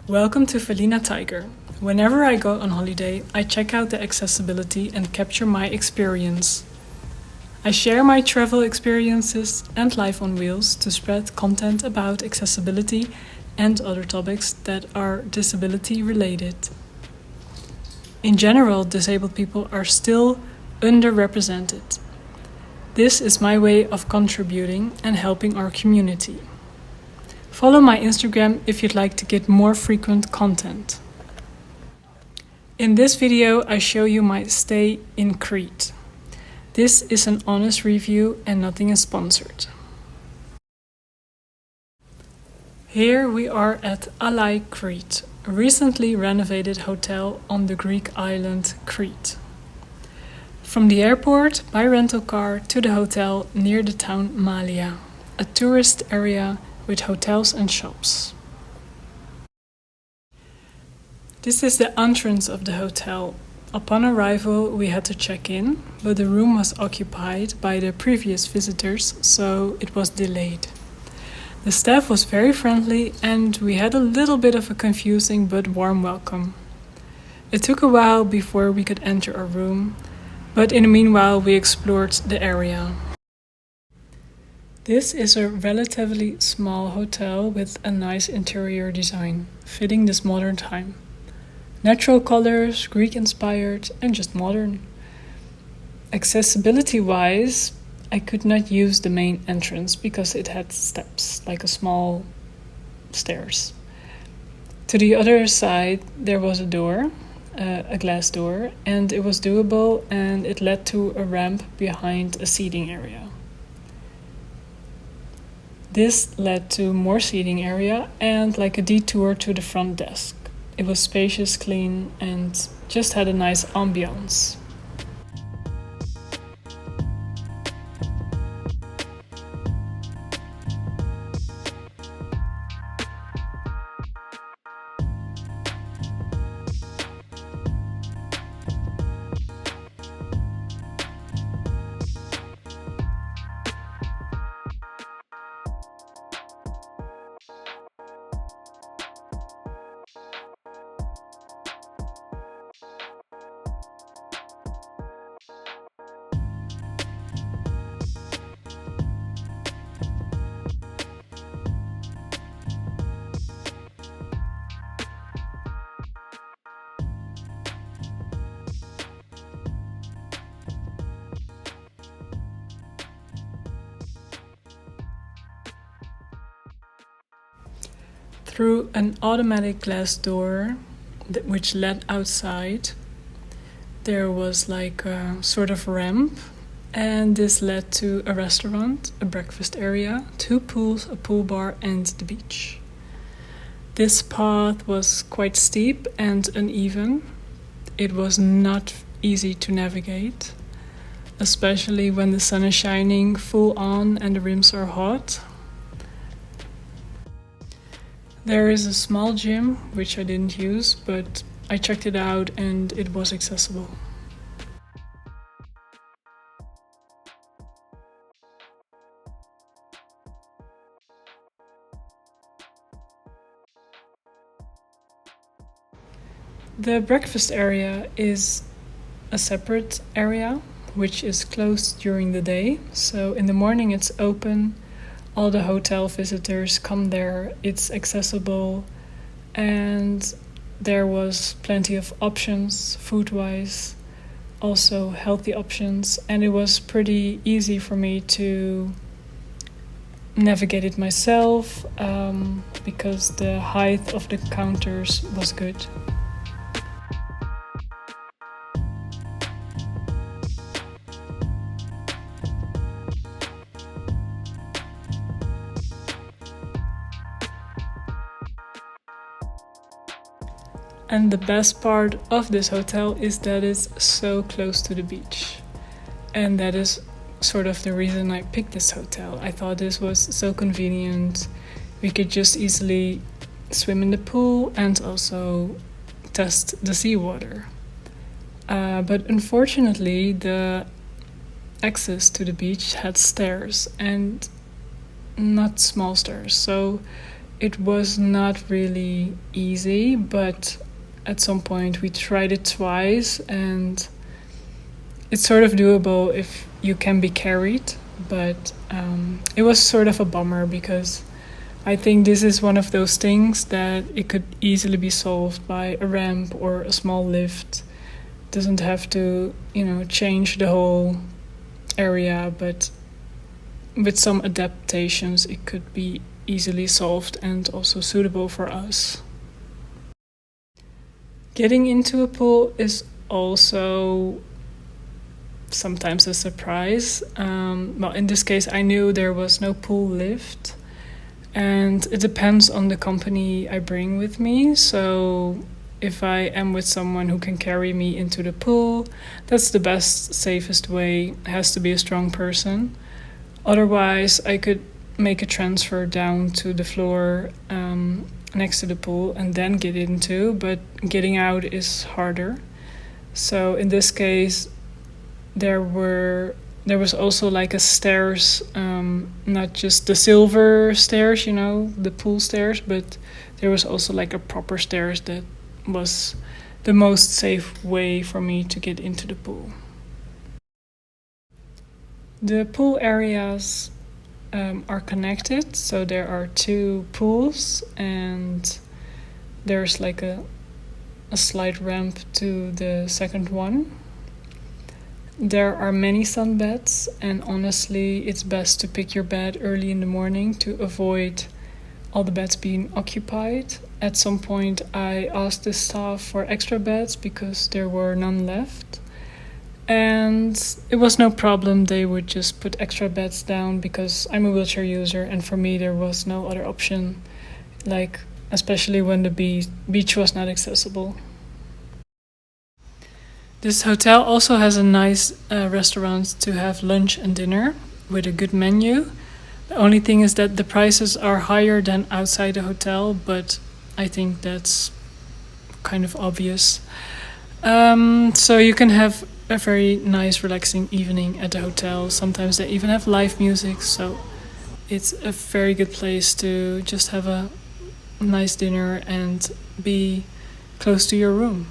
Welcome to Felina Tiger. Whenever I go on holiday, I check out the accessibility and capture my experience. I share my travel experiences and life on wheels to spread content about accessibility and other topics that are disability related. In general, disabled people are still underrepresented. This is my way of contributing and helping our community. Follow my Instagram if you'd like to get more frequent content. In this video, I show you my stay in Crete. This is an honest review and nothing is sponsored. Here we are at Alai, Crete, a recently renovated hotel on the Greek island Crete. From the airport by rental car to the hotel near the town Malia, a tourist area with hotels and shops. This is the entrance of the hotel. Upon arrival, we had to check in, but the room was occupied by the previous visitors, so it was delayed. The staff was very friendly and we had a little bit of a confusing but warm welcome. It took a while before we could enter our room, but in the meanwhile we explored the area. This is a relatively small hotel with a nice interior design, fitting this modern time. Natural colors, Greek-inspired, and just modern. Accessibility-wise, I could not use the main entrance because it had steps, like a small stairs. To the other side, there was a door, a glass door, and it was doable and it led to a ramp behind a seating area. This led to more seating area and like a detour to the front desk. It was spacious, clean, and just had a nice ambiance. Through an automatic glass door which led outside, there was like a sort of ramp, and this led to a restaurant, a breakfast area, 2 pools, a pool bar, and the beach. This path was quite steep and uneven. It was not easy to navigate, especially when the sun is shining full on and the rims are hot. There is a small gym, which I didn't use, but I checked it out and it was accessible. The breakfast area is a separate area, which is closed during the day. So in the morning it's open. All the hotel visitors come there, it's accessible, and there was plenty of options food-wise, also healthy options, and it was pretty easy for me to navigate it myself because the height of the counters was good. And the best part of this hotel is that it's so close to the beach. And that is sort of the reason I picked this hotel. I thought this was so convenient. We could just easily swim in the pool and also test the seawater. But unfortunately, the access to the beach had stairs, and not small stairs. So it was not really easy, but at some point we tried it twice, and it's sort of doable if you can be carried, but it was sort of a bummer because I think this is one of those things that it could easily be solved by a ramp or a small lift. It doesn't have to, change the whole area, but with some adaptations it could be easily solved and also suitable for us. Getting into a pool is also sometimes a surprise. Well, in this case, I knew there was no pool lift, and it depends on the company I bring with me. So if I am with someone who can carry me into the pool, that's the best, safest way. It has to be a strong person. Otherwise, I could make a transfer down to the floor next to the pool and then get into, but getting out is harder. So in this case, there was also like a stairs, not just the silver stairs, the pool stairs, but there was also like a proper stairs that was the most safe way for me to get into the pool. The pool areas are connected, so there are 2 pools, and there's like a slight ramp to the second one. There are many sunbeds, and honestly, it's best to pick your bed early in the morning to avoid all the beds being occupied. At some point, I asked the staff for extra beds because there were none left. And it was no problem, they would just put extra beds down because I'm a wheelchair user, and for me there was no other option, like especially when the beach was not accessible. This hotel also has a nice restaurant to have lunch and dinner with a good menu. The only thing is that the prices are higher than outside the hotel, but I think that's kind of obvious. So you can have a very nice, relaxing evening at the hotel. Sometimes they even have live music, so it's a very good place to just have a nice dinner and be close to your room.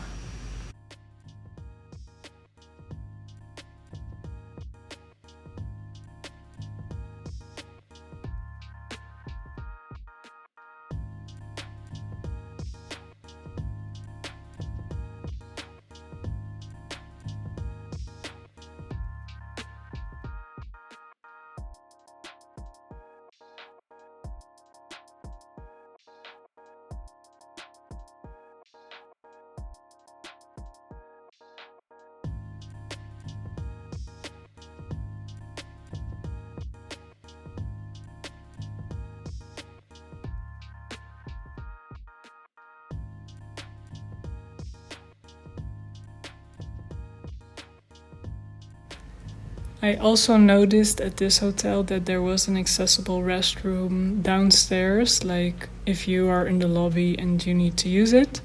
I also noticed at this hotel that there was an accessible restroom downstairs, like if you are in the lobby and you need to use it.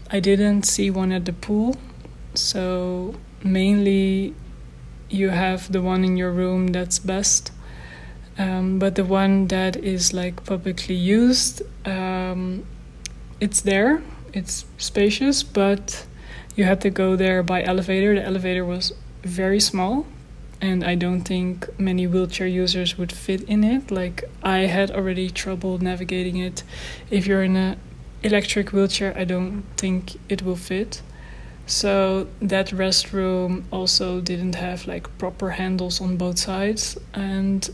I didn't see one at the pool, so mainly you have the one in your room that's best. But the one that is like publicly used, it's there, it's spacious, but you had to go there by elevator. The elevator was very small, and I don't think many wheelchair users would fit in it. Like, I had already trouble navigating it. If you're in an electric wheelchair, I don't think it will fit. So that restroom also didn't have like proper handles on both sides, and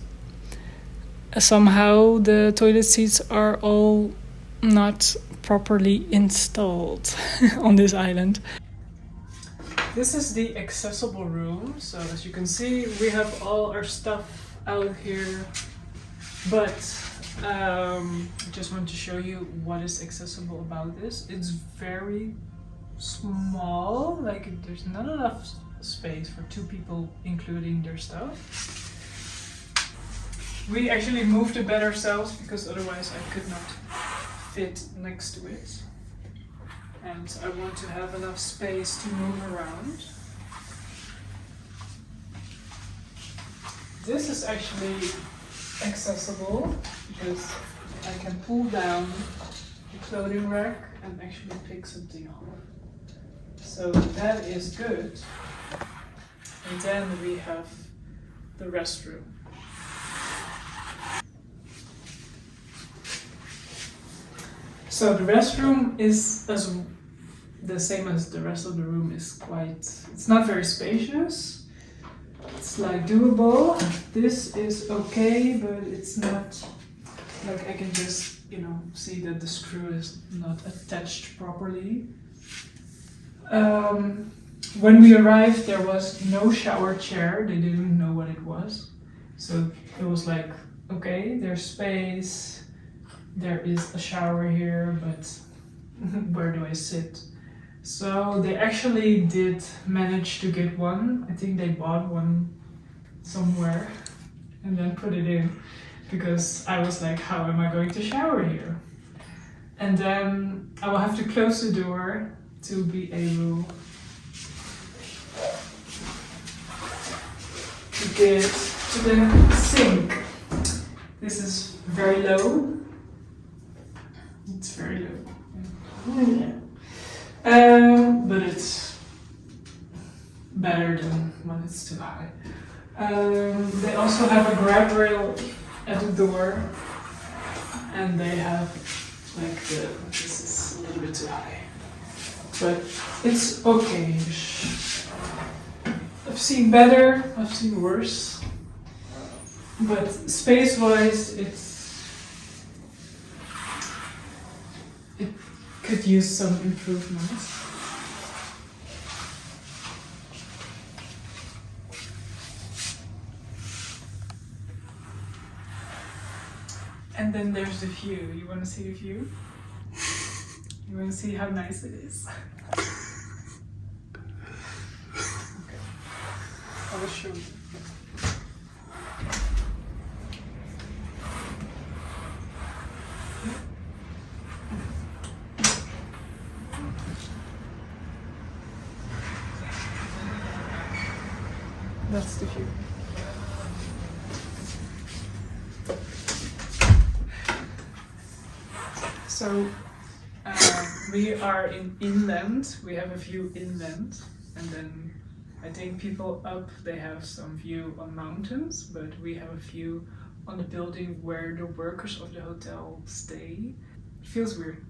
somehow the toilet seats are all not properly installed on this island. This is the accessible room, so as you can see, we have all our stuff out here, but I just want to show you what is accessible about this. It's very small, like there's not enough space for 2 people including their stuff. We actually moved the bed ourselves because otherwise I could not fit next to it. And I want to have enough space to move around. This is actually accessible because I can pull down the clothing rack and actually pick something up. So that is good. And then we have the restroom. So the restroom is the same as the rest of the room. Is it's not very spacious. It's like doable. This is okay, but it's not like I can just, see that the screw is not attached properly. When we arrived, there was no shower chair. They didn't know what it was. So it was like, okay, there's space. There is a shower here, but where do I sit? So they actually did manage to get one. I think they bought one somewhere and then put it in, because I was like, how am I going to shower here? And then I will have to close the door to be able to get to the sink. This is very low. It's very low. Yeah. But it's better than when it's too high. They also have a grab rail at the door, and they have this is a little bit too high, but it's okay. I've seen better, I've seen worse, but space-wise, it could use some improvements. And then there's the view. You want to see the view? You want to see how nice it is? Okay. I will show you. That's the view. So we are inland. We have a view inland, and then I think people up, they have some view on mountains, but we have a view on the building where the workers of the hotel stay. It feels weird.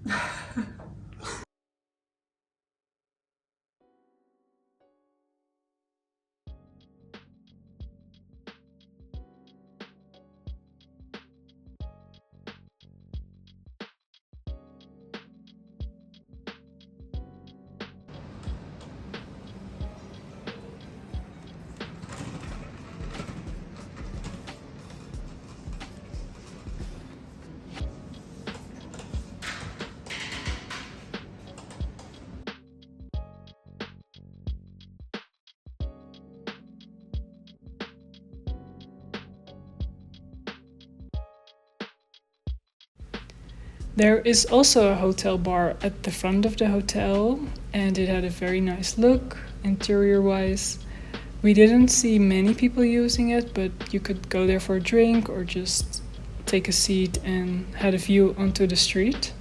There is also a hotel bar at the front of the hotel, and it had a very nice look, interior-wise. We didn't see many people using it, but you could go there for a drink or just take a seat and had a view onto the street,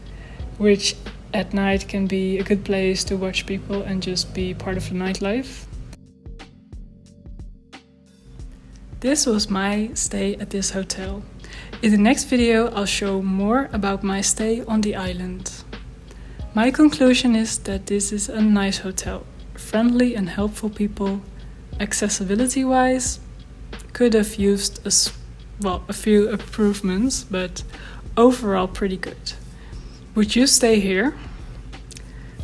which at night can be a good place to watch people and just be part of the nightlife. This was my stay at this hotel. In the next video, I'll show more about my stay on the island. My conclusion is that this is a nice hotel, friendly and helpful people. Accessibility-wise, could have used a few improvements, but overall pretty good. Would you stay here?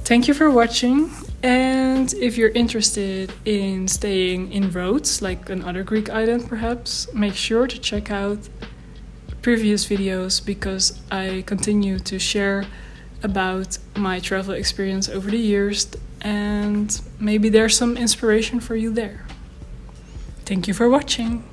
Thank you for watching, and if you're interested in staying in Rhodes, like another Greek island perhaps, make sure to check out previous videos, because I continue to share about my travel experience over the years, and maybe there's some inspiration for you there. Thank you for watching.